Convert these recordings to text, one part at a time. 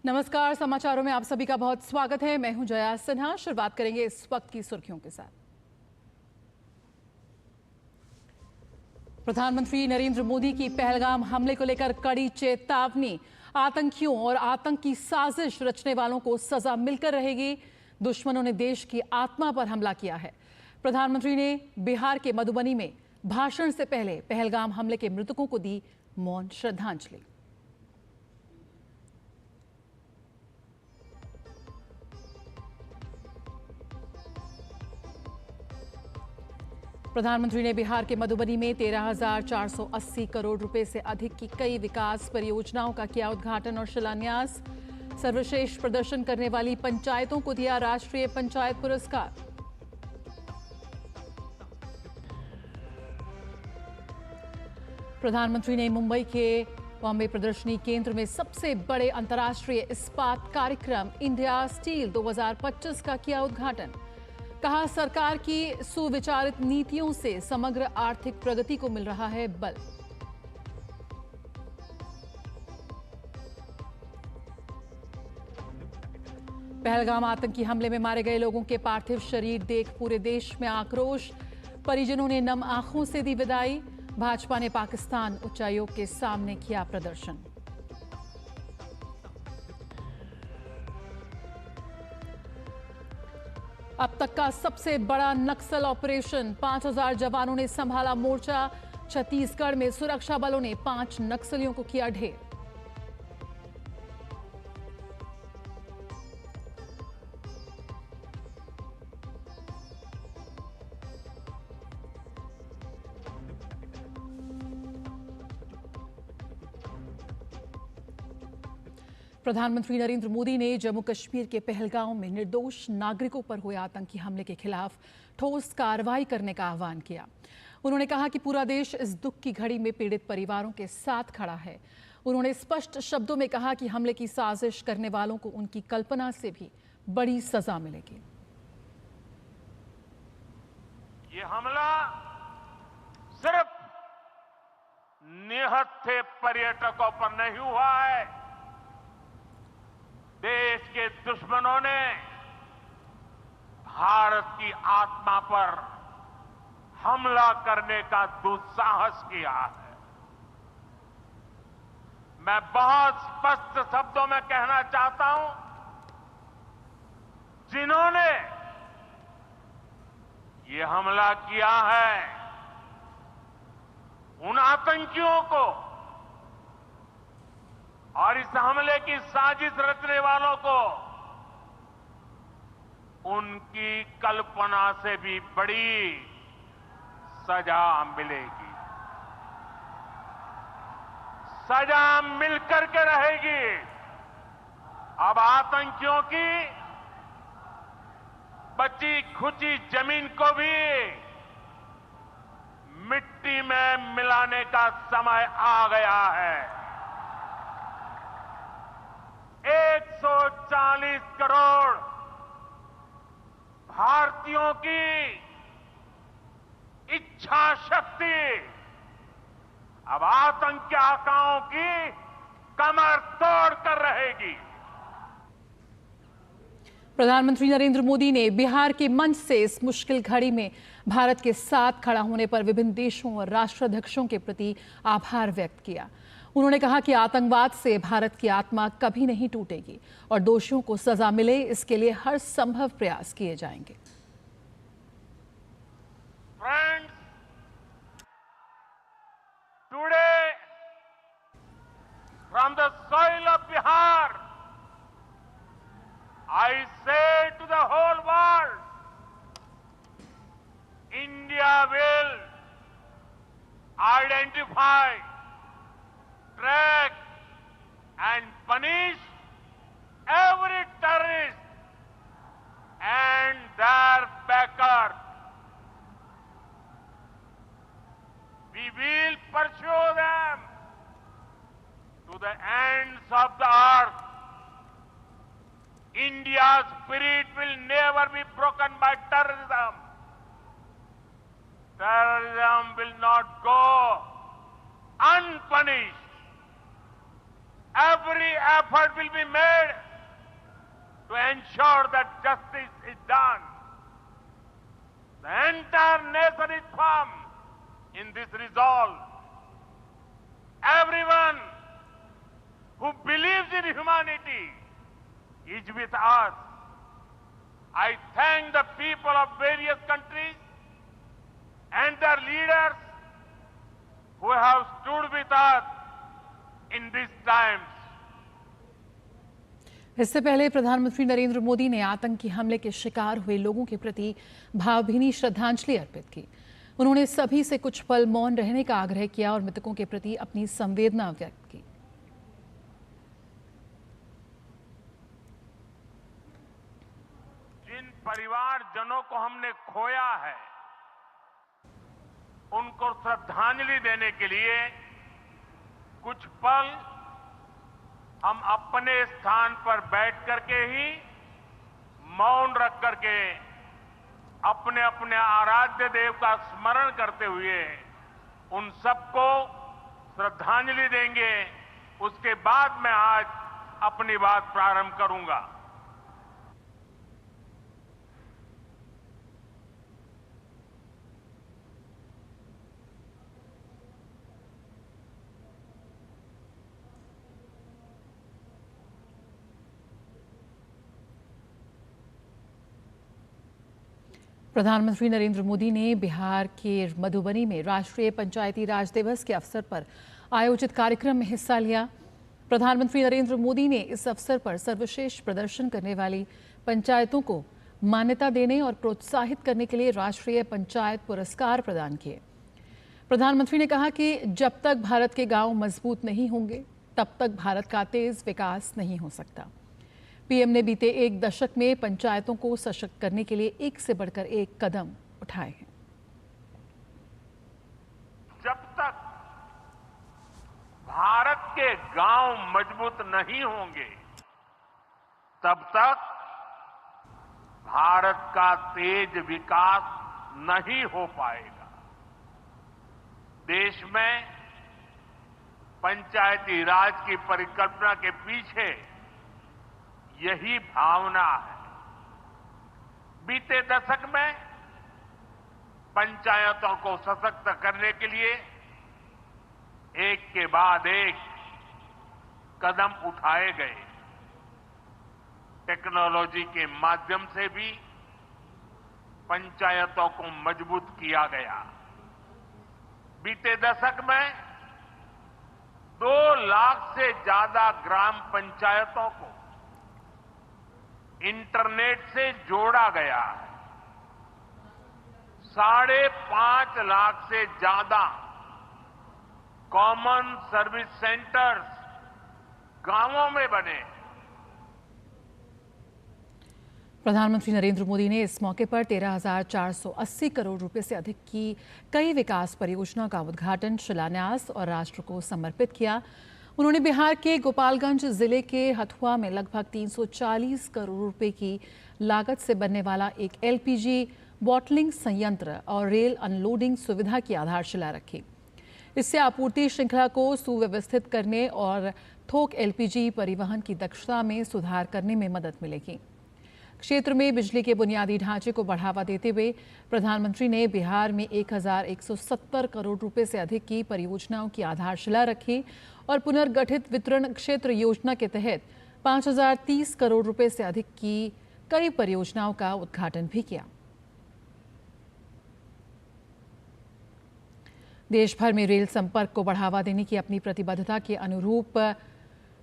नमस्कार, समाचारों में आप सभी का बहुत स्वागत है। मैं हूं जया सिन्हा। शुरुआत करेंगे इस वक्त की सुर्खियों के साथ। प्रधानमंत्री नरेंद्र मोदी की पहलगाम हमले को लेकर कड़ी चेतावनी। आतंकियों और आतंक की साजिश रचने वालों को सजा मिलकर रहेगी। दुश्मनों ने देश की आत्मा पर हमला किया है। प्रधानमंत्री ने बिहार के मधुबनी में भाषण से पहले पहलगाम हमले के मृतकों को दी मौन श्रद्धांजलि। प्रधानमंत्री ने बिहार के मधुबनी में 13,480 करोड़ रुपए से अधिक की कई विकास परियोजनाओं का किया उद्घाटन और शिलान्यास। सर्वश्रेष्ठ प्रदर्शन करने वाली पंचायतों को दिया राष्ट्रीय पंचायत पुरस्कार। प्रधानमंत्री ने मुंबई के बॉम्बे प्रदर्शनी केंद्र में सबसे बड़े अंतर्राष्ट्रीय इस्पात कार्यक्रम इंडिया स्टील 2025 का किया उद्घाटन। कहा, सरकार की सुविचारित नीतियों से समग्र आर्थिक प्रगति को मिल रहा है बल। पहलगाम आतंकी हमले में मारे गए लोगों के पार्थिव शरीर देख पूरे देश में आक्रोश। परिजनों ने नम आंखों से दी विदाई। भाजपा ने पाकिस्तान उच्चायोग के सामने किया प्रदर्शन। अब तक का सबसे बड़ा नक्सल ऑपरेशन, 5,000 जवानों ने संभाला मोर्चा। छत्तीसगढ़ में सुरक्षा बलों ने 5 नक्सलियों को किया ढेर। प्रधानमंत्री नरेंद्र मोदी ने जम्मू कश्मीर के पहलगाम में निर्दोष नागरिकों पर हुए आतंकी हमले के खिलाफ ठोस कार्रवाई करने का आह्वान किया। उन्होंने कहा कि पूरा देश इस दुख की घड़ी में पीड़ित परिवारों के साथ खड़ा है। उन्होंने स्पष्ट शब्दों में कहा कि हमले की साजिश करने वालों को उनकी कल्पना से भी बड़ी सजा मिलेगी। ये हमला सिर्फ निहत्थे पर्यटकों पर नहीं हुआ है। देश के दुश्मनों ने भारत की आत्मा पर हमला करने का दुस्साहस किया है। मैं बहुत स्पष्ट शब्दों में कहना चाहता हूं, जिन्होंने ये हमला किया है, उन आतंकियों को और इस हमले की साजिश रचने वालों को उनकी कल्पना से भी बड़ी सजा मिलेगी। सजा मिलकर के रहेगी। अब आतंकियों की बची खुची जमीन को भी मिट्टी में मिलाने का समय आ गया है। 140 करोड़ भारतीयों की इच्छा शक्ति अब आतंकी आकाओं की कमर तोड़ कर रहेगी। प्रधानमंत्री नरेंद्र मोदी ने बिहार के मंच से इस मुश्किल घड़ी में भारत के साथ खड़ा होने पर विभिन्न देशों और राष्ट्राध्यक्षों के प्रति आभार व्यक्त किया। उन्होंने कहा कि आतंकवाद से भारत की आत्मा कभी नहीं टूटेगी और दोषियों को सजा मिले, इसके लिए हर संभव प्रयास किए जाएंगे। Friends, today from the soil of Bihar, I say to the whole world, India will identify, track and punish every terrorist and their backers. We will pursue them to the ends of the earth. India's spirit will never be broken by terrorism. Terrorism will not go unpunished. every effort will be made to ensure that justice is done. The entire nation is firm in this resolve. Everyone who believes in humanity is with us. I thank the people of various countries and their leaders who have stood with us in these times. इससे पहले प्रधानमंत्री नरेंद्र मोदी ने आतंकी हमले के शिकार हुए लोगों के प्रति भावभीनी श्रद्धांजलि अर्पित की। उन्होंने सभी से कुछ पल मौन रहने का आग्रह किया और मृतकों के प्रति अपनी संवेदना व्यक्त की। जिन परिवारजनों को हमने खोया है, उनको श्रद्धांजलि देने के लिए कुछ पल हम अपने स्थान पर बैठ करके ही मौन रख करके अपने अपने आराध्य देव का स्मरण करते हुए उन सबको श्रद्धांजलि देंगे। उसके बाद मैं आज अपनी बात प्रारंभ करूंगा। प्रधानमंत्री नरेंद्र मोदी ने बिहार के मधुबनी में राष्ट्रीय पंचायती राज दिवस के अवसर पर आयोजित कार्यक्रम में हिस्सा लिया। प्रधानमंत्री नरेंद्र मोदी ने इस अवसर पर सर्वश्रेष्ठ प्रदर्शन करने वाली पंचायतों को मान्यता देने और प्रोत्साहित करने के लिए राष्ट्रीय पंचायत पुरस्कार प्रदान किए। प्रधानमंत्री ने कहा कि जब तक भारत के गांव मजबूत नहीं होंगे, तब तक भारत का तेज विकास नहीं हो सकता। पीएम ने बीते एक दशक में पंचायतों को सशक्त करने के लिए एक से बढ़कर एक कदम उठाए हैं। जब तक भारत के गांव मजबूत नहीं होंगे, तब तक भारत का तेज विकास नहीं हो पाएगा। देश में पंचायती राज की परिकल्पना के पीछे यही भावना है। बीते दशक में पंचायतों को सशक्त करने के लिए एक के बाद एक कदम उठाए गए। टेक्नोलॉजी के माध्यम से भी पंचायतों को मजबूत किया गया। बीते दशक में 2 लाख से ज्यादा ग्राम पंचायतों को इंटरनेट से जोड़ा गया है। 5.5 लाख से ज्यादा कॉमन सर्विस सेंटर्स गांवों में बने। प्रधानमंत्री नरेंद्र मोदी ने इस मौके पर 13,480 करोड़ रुपए से अधिक की कई विकास परियोजनाओं का उद्घाटन, शिलान्यास और राष्ट्र को समर्पित किया। उन्होंने बिहार के गोपालगंज जिले के हथुआ में लगभग 340 करोड़ रुपए की लागत से बनने वाला एक एलपीजी बॉटलिंग संयंत्र और रेल अनलोडिंग सुविधा की आधारशिला रखी। इससे आपूर्ति श्रृंखला को सुव्यवस्थित करने और थोक एलपीजी परिवहन की दक्षता में सुधार करने में मदद मिलेगी। क्षेत्र में बिजली के बुनियादी ढांचे को बढ़ावा देते हुए प्रधानमंत्री ने बिहार में 1,170 करोड़ रुपए से अधिक की परियोजनाओं की आधारशिला रखी और पुनर्गठित वितरण क्षेत्र योजना के तहत 5,030 करोड़ रुपए से अधिक की कई परियोजनाओं का उद्घाटन भी किया। देश भर में रेल संपर्क को बढ़ावा देने की अपनी प्रतिबद्धता के अनुरूप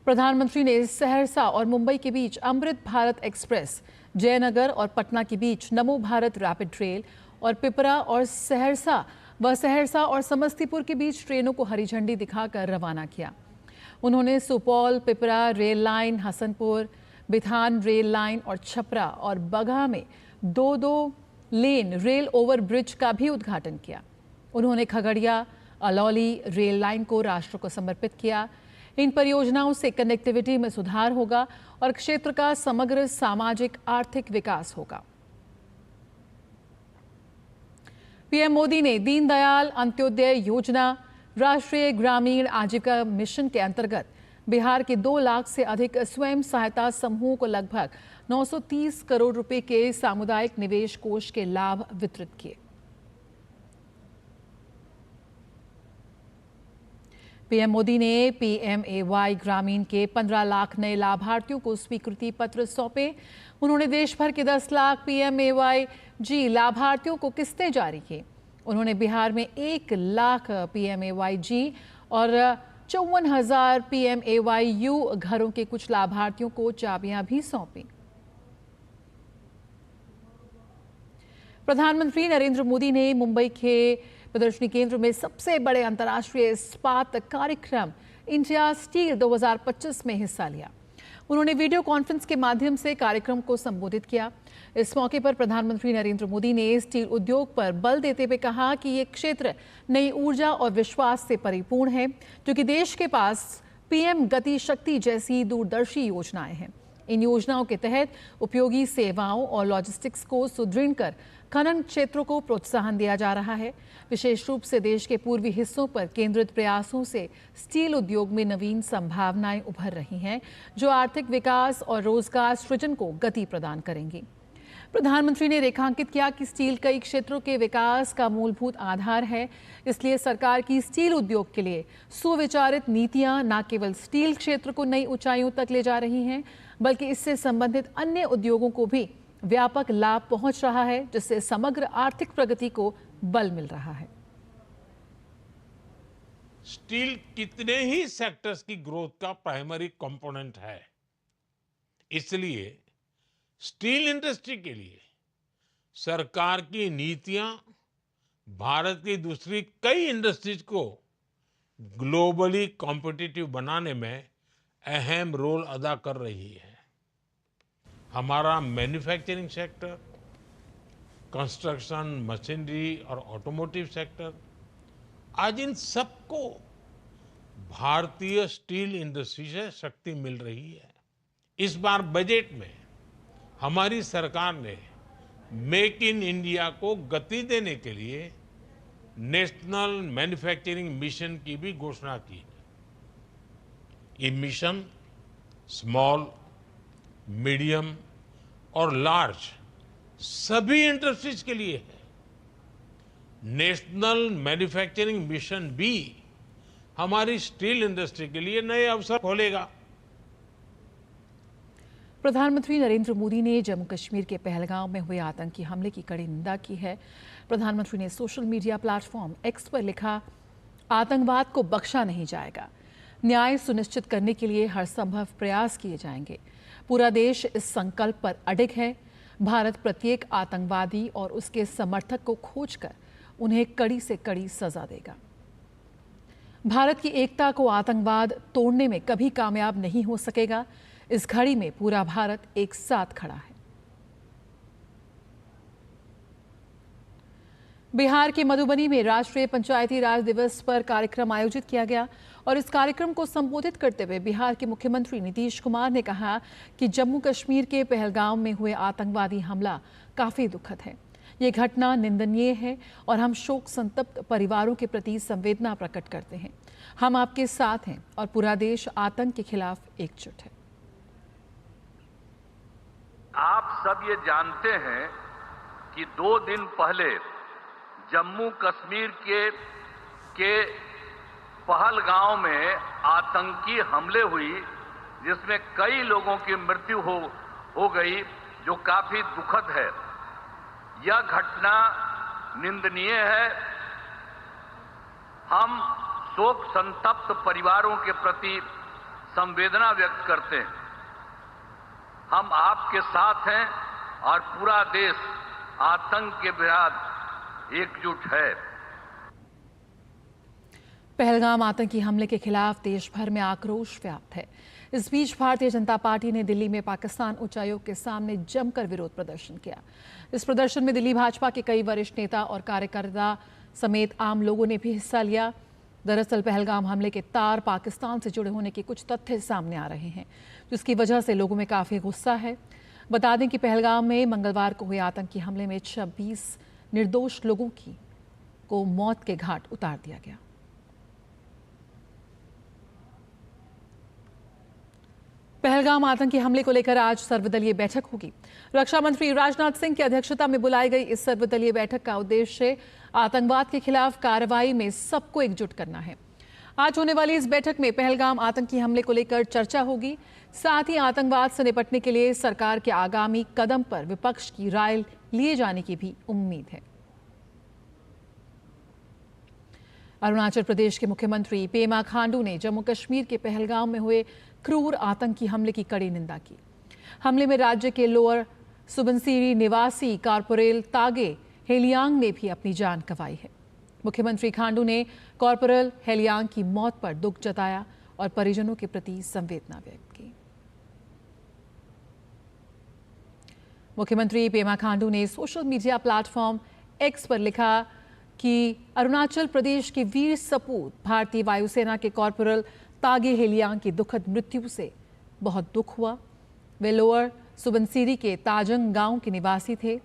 प्रधानमंत्री ने सहरसा और मुंबई के बीच अमृत भारत एक्सप्रेस, जयनगर और पटना के बीच नमो भारत रैपिड रेल और पिपरा और सहरसा और समस्तीपुर के बीच ट्रेनों को हरी झंडी दिखाकर रवाना किया। उन्होंने Supaul Pipra rail line, Hasanpur Bithan rail line और छपरा और बगहा में 2-2 लेन रेल ओवर ब्रिज का भी उद्घाटन किया। उन्होंने खगड़िया अलौली रेल लाइन को राष्ट्र को समर्पित किया। इन परियोजनाओं से कनेक्टिविटी में सुधार होगा और क्षेत्र का समग्र सामाजिक आर्थिक विकास होगा। पीएम मोदी ने दीनदयाल अंत्योदय योजना, राष्ट्रीय ग्रामीण आजीविका मिशन के अंतर्गत बिहार के 2 लाख से अधिक स्वयं सहायता समूहों को लगभग 930 करोड़ रुपए के सामुदायिक निवेश कोष के लाभ वितरित किए। पीएम मोदी ने पीएमएवाई ग्रामीण के 15 लाख नए लाभार्थियों को स्वीकृति पत्र सौंपे। उन्होंने देश भर के 10 लाख पीएमएवाई जी लाभार्थियों को किस्तें जारी की। उन्होंने बिहार में 1 लाख पीएमएवाई जी और 54,000 पीएमएवाई-यू घरों के कुछ लाभार्थियों को चाबियां भी सौंपी। प्रधानमंत्री नरेंद्र मोदी ने मुंबई के प्रदर्शनी केंद्र में सबसे बड़े अंतर्राष्ट्रीय इस्पात कार्यक्रम इंडिया स्टील 2025 में हिस्सा लिया। उन्होंने वीडियो कॉन्फ्रेंस के माध्यम से कार्यक्रम को संबोधित किया। इस मौके पर प्रधानमंत्री नरेंद्र मोदी ने स्टील उद्योग पर बल देते हुए कहा कि ये क्षेत्र नई ऊर्जा और विश्वास से परिपूर्ण है, क्योंकि देश के पास पीएम गति शक्ति जैसी दूरदर्शी योजनाएं हैं। इन योजनाओं के तहत उपयोगी सेवाओं और लॉजिस्टिक्स को सुदृढ़ कर खनन क्षेत्रों को प्रोत्साहन दिया जा रहा है। विशेष रूप से देश के पूर्वी हिस्सों पर केंद्रित प्रयासों से स्टील उद्योग में नवीन संभावनाएं उभर रही हैं, जो आर्थिक विकास और रोजगार सृजन को गति प्रदान करेंगी। प्रधानमंत्री ने रेखांकित किया कि स्टील कई क्षेत्रों के विकास का मूलभूत आधार है। इसलिए सरकार की स्टील उद्योग के लिए सुविचारित नीतियां न केवल स्टील क्षेत्र को नई ऊंचाइयों तक ले जा रही हैं, बल्कि इससे संबंधित अन्य उद्योगों को भी व्यापक लाभ पहुंच रहा है, जिससे समग्र आर्थिक प्रगति को बल मिल रहा है। स्टील कितने ही सेक्टर्स की ग्रोथ का प्राइमरी कंपोनेंट है। इसलिए स्टील इंडस्ट्री के लिए सरकार की नीतियां भारत की दूसरी कई इंडस्ट्रीज को ग्लोबली कॉम्पिटिटिव बनाने में अहम रोल अदा कर रही है। हमारा मैन्युफैक्चरिंग सेक्टर, कंस्ट्रक्शन, मशीनरी और ऑटोमोटिव सेक्टर, आज इन सबको भारतीय स्टील इंडस्ट्री से शक्ति मिल रही है। इस बार बजट में हमारी सरकार ने मेक इन इंडिया को गति देने के लिए नेशनल मैन्युफैक्चरिंग मिशन की भी घोषणा की। ये मिशन स्मॉल, मीडियम और लार्ज सभी इंडस्ट्रीज के लिए है। नेशनल मैन्युफैक्चरिंग मिशन भी हमारी स्टील इंडस्ट्री के लिए नए अवसर खोलेगा। प्रधानमंत्री नरेंद्र मोदी ने जम्मू कश्मीर के पहलगांव में हुए आतंकी हमले की कड़ी निंदा की है। प्रधानमंत्री ने सोशल मीडिया प्लेटफॉर्म एक्स पर लिखा, आतंकवाद को बख्शा नहीं जाएगा। न्याय सुनिश्चित करने के लिए हर संभव प्रयास किए जाएंगे। पूरा देश इस संकल्प पर अडिग है। भारत प्रत्येक आतंकवादी और उसके समर्थक को खोजकर उन्हें कड़ी से कड़ी सजा देगा। भारत की एकता को आतंकवाद तोड़ने में कभी कामयाब नहीं हो सकेगा। इस घड़ी में पूरा भारत एक साथ खड़ा है। बिहार के मधुबनी में राष्ट्रीय पंचायती राज दिवस पर कार्यक्रम आयोजित किया गया और इस कार्यक्रम को संबोधित करते हुए बिहार के मुख्यमंत्री नीतीश कुमार ने कहा कि जम्मू कश्मीर के पहलगाम में हुए आतंकवादी हमला काफी दुखद है। ये घटना निंदनीय है और हम शोक संतप्त परिवारों के प्रति संवेदना प्रकट करते हैं। हम आपके साथ हैं और पूरा देश आतंक के खिलाफ एकजुट है। आप सब ये जानते हैं कि 2 दिन पहले जम्मू कश्मीर के पहलगांव में आतंकी हमले हुई, जिसमें कई लोगों की मृत्यु हो गई, जो काफी दुखद है। यह घटना निंदनीय है। हम शोक संतप्त परिवारों के प्रति संवेदना व्यक्त करते हैं। हम आपके साथ हैं और पूरा देश आतंक के विरुद्ध एकजुट है। पहलगाम आतंकी हमले के खिलाफ देश भर में आक्रोश व्याप्त है। इस बीच भारतीय जनता पार्टी ने दिल्ली में पाकिस्तान उच्चायोग के सामने जमकर विरोध प्रदर्शन किया। इस प्रदर्शन में दिल्ली भाजपा के कई वरिष्ठ नेता और कार्यकर्ता समेत आम लोगों ने भी हिस्सा लिया। दरअसल पहलगाम हमले के तार पाकिस्तान से जुड़े होने के कुछ तथ्य सामने आ रहे हैं, जिसकी वजह से लोगों में काफी गुस्सा है। बता दें कि पहलगाम में मंगलवार को हुए आतंकी हमले में 26 निर्दोष लोगों को मौत के घाट उतार दिया गया। पहलगाम आतंकी हमले को लेकर आज सर्वदलीय बैठक होगी। रक्षा मंत्री राजनाथ सिंह की अध्यक्षता में बुलाई गई इस सर्वदलीय बैठक का उद्देश्य आतंकवाद के खिलाफ कार्रवाई में सबको एकजुट करना है। आज होने वाली इस बैठक में पहलगाम आतंकी हमले को लेकर चर्चा होगी। साथ ही आतंकवाद से निपटने के लिए सरकार के आगामी कदम पर विपक्ष की राय लिए जाने की भी उम्मीद है। अरुणाचल प्रदेश के मुख्यमंत्री पेमा खांडू ने जम्मू कश्मीर के पहलगाम में हुए क्रूर आतंकी हमले की कड़ी निंदा की। हमले में राज्य के लोअर सुबनसिरी निवासी कॉर्पोरल तागे हेलियांग ने भी अपनी जान गंवाई है। मुख्यमंत्री खांडू ने कॉर्पोरल हेलियांग की मौत पर दुख जताया और परिजनों के प्रति संवेदना व्यक्त की। मुख्यमंत्री पेमा खांडू ने सोशल मीडिया प्लेटफॉर्म एक्स पर लिखा कि अरुणाचल प्रदेश के वीर सपूत भारतीय वायुसेना के कॉर्पोरल तागे हेलियांग की दुखद मृत्यु से बहुत दुख हुआ। वे लोअर सुबनसिरी के ताजंग गांव के निवासी थे।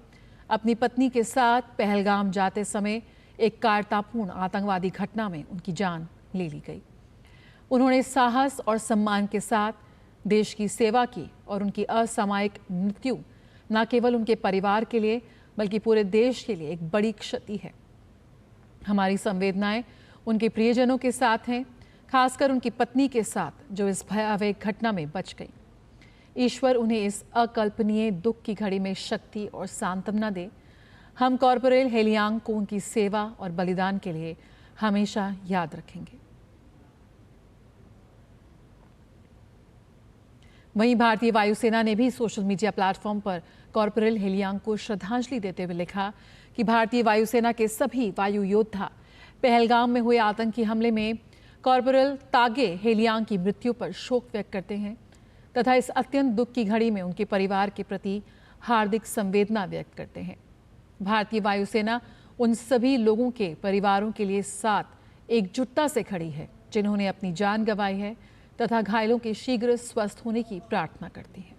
अपनी पत्नी के साथ पहलगाम जाते समय एक कायरतापूर्ण आतंकवादी घटना में उनकी जान ले ली गई। उन्होंने साहस और सम्मान के साथ देश की सेवा की और उनकी असामयिक मृत्यु न केवल उनके परिवार के लिए बल्कि पूरे देश के लिए एक बड़ी क्षति है। हमारी संवेदनाएं उनके प्रियजनों के साथ हैं, खासकर उनकी पत्नी के साथ जो इस भयावह घटना में बच गई। ईश्वर उन्हें इस अकल्पनीय दुख की घड़ी में शक्ति और सांत्वना दे। हम कॉर्पोरल हेलियांग को उनकी सेवा और बलिदान के लिए हमेशा याद रखेंगे। वहीं भारतीय वायुसेना ने भी सोशल मीडिया प्लेटफॉर्म पर कॉर्पोरल हेलियांग को श्रद्धांजलि देते हुए लिखा कि भारतीय वायुसेना के सभी वायु योद्धा पहलगाम में हुए आतंकी हमले में कॉर्पोरल तागे हेलियांग की मृत्यु पर शोक व्यक्त करते हैं तथा इस अत्यंत दुख की घड़ी में उनके परिवार के प्रति हार्दिक संवेदना व्यक्त करते हैं। भारतीय वायुसेना उन सभी लोगों के परिवारों के लिए साथ एकजुटता से खड़ी है जिन्होंने अपनी जान गंवाई है तथा घायलों के शीघ्र स्वस्थ होने की प्रार्थना करती है।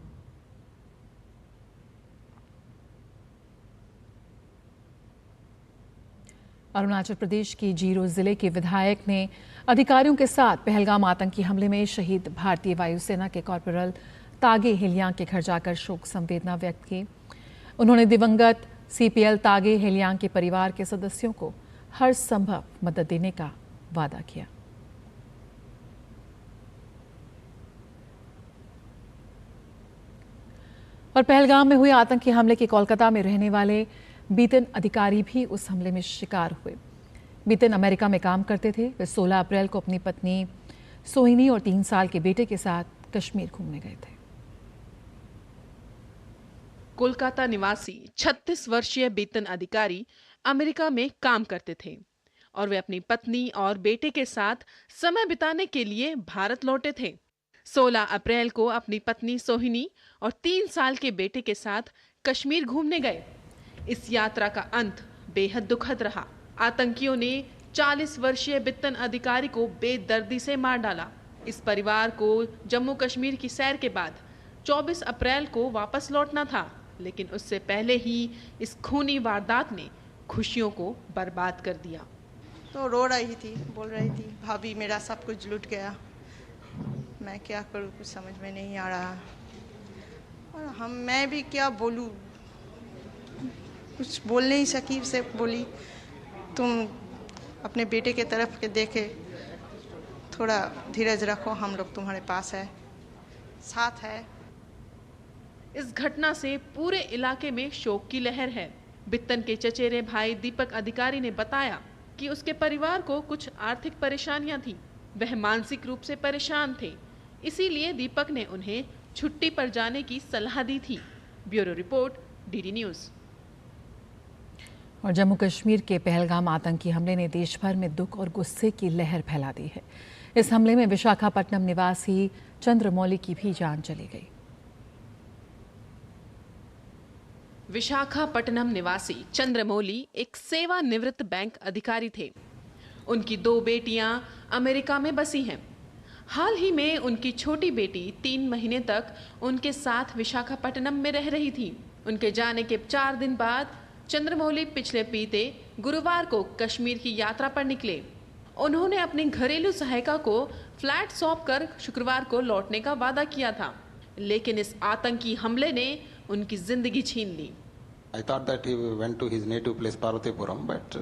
अरुणाचल प्रदेश की जीरो जिले के विधायक ने अधिकारियों के साथ पहलगाम आतंकी हमले में शहीद भारतीय वायुसेना के कॉर्पोरल तागे हेलियांग के घर जाकर शोक संवेदना व्यक्त की। उन्होंने दिवंगत CPL तागे हेलियांग के परिवार के सदस्यों को हर संभव मदद देने का वादा किया। और पहलगाम में हुए आतंकी हमले के कोलकाता में रहने वाले बीतन अधिकारी भी उस हमले में शिकार हुए। बीतन अमेरिका में काम करते थे। वे 16 अप्रैल को अपनी पत्नी सोहिनी और 3 साल के बेटे के साथ कश्मीर घूमने गए थे। कोलकाता निवासी 36 वर्षीय बीतन अधिकारी अमेरिका में काम करते थे और वे अपनी पत्नी और बेटे के साथ समय बिताने के लिए भारत लौटे थे। 16 अप्रैल को अपनी पत्नी सोहिनी और 3 साल के बेटे के साथ कश्मीर घूमने गए। इस यात्रा का अंत बेहद दुखद रहा। आतंकियों ने 40 वर्षीय बीतन अधिकारी को बेदर्दी से मार डाला। इस परिवार को जम्मू कश्मीर की सैर के बाद 24 अप्रैल को वापस लौटना था, लेकिन उससे पहले ही इस खूनी वारदात ने खुशियों को बर्बाद कर दिया। तो रो रही थी, बोल रही थी भाभी मेरा सब कुछ लूट गया, मैं क्या करूँ, कुछ समझ में नहीं आ रहा। और मैं भी क्या बोलूँ, कुछ बोल नहीं सकी। से बोली तुम अपने बेटे के तरफ के देखे, थोड़ा धीरज रखो, हम लोग तुम्हारे पास है, साथ है। इस घटना से पूरे इलाके में शोक की लहर है। बित्तन के चचेरे भाई दीपक अधिकारी ने बताया कि उसके परिवार को कुछ आर्थिक परेशानियां थी। वह मानसिक रूप से परेशान थे, इसीलिए दीपक ने उन्हें छुट्टी पर जाने की सलाह दी थी। Bureau report, DD news. और जम्मू कश्मीर के पहलगाम आतंकी हमले ने देश भर में दुख और गुस्से की लहर फैला दी है। इस हमले में विशाखापट्टनम निवासी चंद्रमौली की भी जान चली गई। विशाखापट्टनम निवासी चंद्रमौली एक सेवानिवृत्त बैंक अधिकारी थे। उनकी 2 बेटियां अमेरिका में बसी हैं। हाल ही में उनकी छोटी बेटी 3 महीने तक उनके साथ विशाखापट्टनम में रह रही थी। उनके जाने के 4 दिन बाद चंद्रमौली पिछले बीते गुरुवार को कश्मीर की यात्रा पर निकले। उन्होंने अपनी घरेलू सहायिका को फ्लैट सौंपकर शुक्रवार को लौटने का वादा किया था। लेकिन इस आतंकी हमले ने उनकी जिंदगी छीन ली। I thought that he went to his native place Parvatipuram, but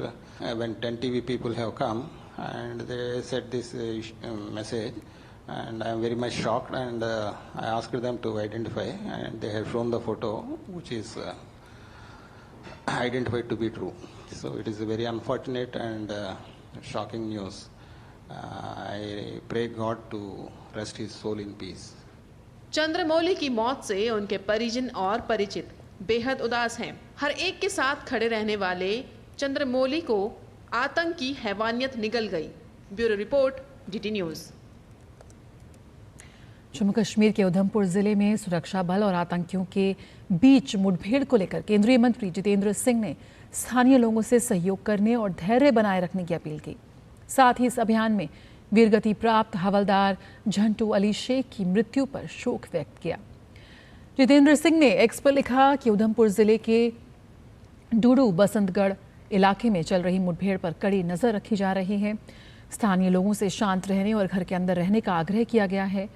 when 10 TV people have come and they said this message, and I am very much shocked, and I asked them to identify, and they have shown the photo, which is identified to be true. So it is a very unfortunate and shocking news. I pray God to rest his soul in peace. Chandramouli की मौत से उनके परिजन और परिचित बेहद उदास हैं। हर एक के साथ खड़े रहने वाले चंद्रमौली को आतंक की हैवानियत निगल गई। Bureau report, DT news. Jammu Kashmir के उधमपुर जिले में सुरक्षा बल और आतंकियों के बीच मुठभेड़ को लेकर केंद्रीय मंत्री जितेंद्र सिंह ने स्थानीय लोगों से सहयोग करने और धैर्य बनाए रखने की अपील की। साथ ही इस अभियान में वीरगति प्राप्त हवलदार झंटू अली शेख की मृत्यु पर शोक व्यक्त किया। जितेंद्र सिंह ने एक्स पर लिखा कि उधमपुर जिले के डूडू बसंतगढ़ इलाके में चल रही मुठभेड़ पर कड़ी नजर रखी जा रही है। स्थानीय लोगों से शांत रहने और घर के अंदर रहने का आग्रह किया गया है।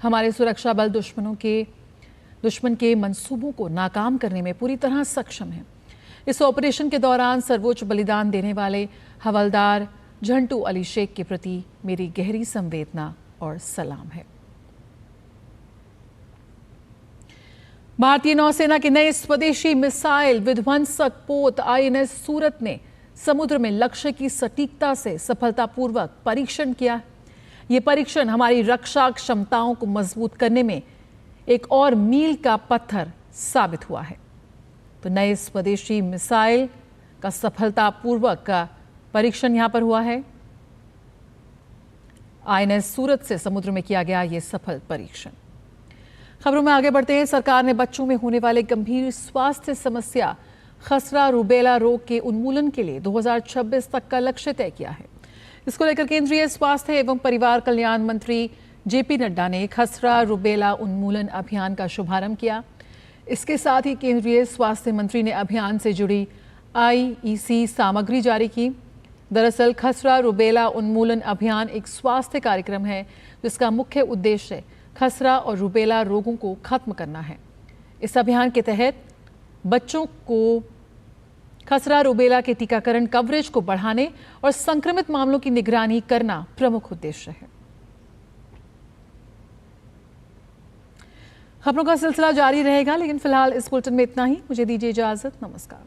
हमारे सुरक्षा बल दुश्मन के मंसूबों को नाकाम करने में पूरी तरह सक्षम है। इस ऑपरेशन के दौरान सर्वोच्च बलिदान देने वाले हवलदार झंटू अली शेख के प्रति मेरी गहरी संवेदना और सलाम है। भारतीय नौसेना के नए स्वदेशी मिसाइल विध्वंसक पोत INS सूरत ने समुद्र में लक्ष्य की सटीकता से सफलतापूर्वक परीक्षण किया। ये परीक्षण हमारी रक्षा क्षमताओं को मजबूत करने में एक और मील का पत्थर साबित हुआ है। तो नए स्वदेशी मिसाइल का सफलतापूर्वक परीक्षण यहां पर हुआ है। INS सूरत से समुद्र में किया गया ये सफल परीक्षण। खबरों में आगे बढ़ते हैं। सरकार ने बच्चों में होने वाले गंभीर स्वास्थ्य समस्या खसरा रूबेला रोग के उन्मूलन के लिए 2026 तक का लक्ष्य तय किया है। इसको लेकर केंद्रीय स्वास्थ्य एवं परिवार कल्याण मंत्री JP नड्डा ने खसरा रूबेला उन्मूलन अभियान का शुभारंभ किया। इसके साथ ही केंद्रीय स्वास्थ्य मंत्री ने अभियान से जुड़ी IEC सामग्री जारी की। दरअसल खसरा रूबेला उन्मूलन अभियान एक स्वास्थ्य कार्यक्रम है जिसका मुख्य उद्देश्य खसरा और रूबेला रोगों को खत्म करना है। इस अभियान के तहत बच्चों को खसरा रूबेला के टीकाकरण कवरेज को बढ़ाने और संक्रमित मामलों की निगरानी करना प्रमुख उद्देश्य है। खबरों का सिलसिला जारी रहेगा, लेकिन फिलहाल इस बुलेटिन में इतना ही। मुझे दीजिए इजाजत। नमस्कार।